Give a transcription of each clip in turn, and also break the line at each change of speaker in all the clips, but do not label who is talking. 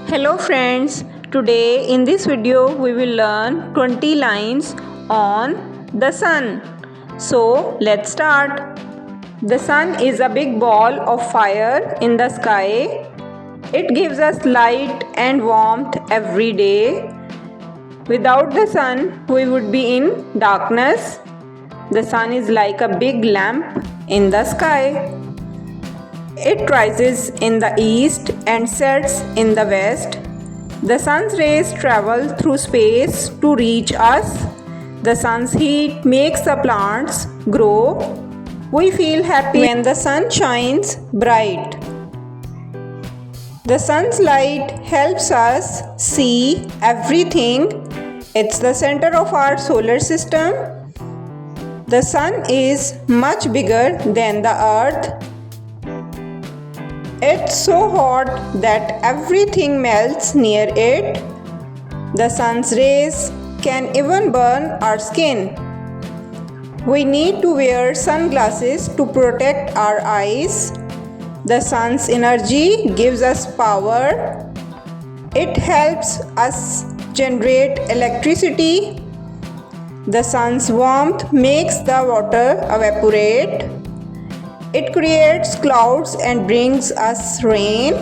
Hello friends, today in this video we will learn 20 lines on the sun. So let's start. The sun is a big ball of fire in the sky. It gives us light and warmth every day. Without the sun, we would be in darkness. The sun is like a big lamp in the sky. It rises in the east and sets in the west. The sun's rays travel through space to reach us. The sun's heat makes the plants grow. We feel happy when the sun shines bright. The sun's light helps us see everything. It's the center of our solar system. The sun is much bigger than the earth. It's so hot that everything melts near it. The sun's rays can even burn our skin. We need to wear sunglasses to protect our eyes. The sun's energy gives us power. It helps us generate electricity. The sun's warmth makes the water evaporate. It creates clouds and brings us rain.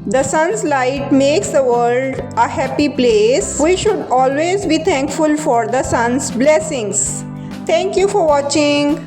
The sun's light makes the world a happy place. We should always be thankful for the sun's blessings. Thank you for watching.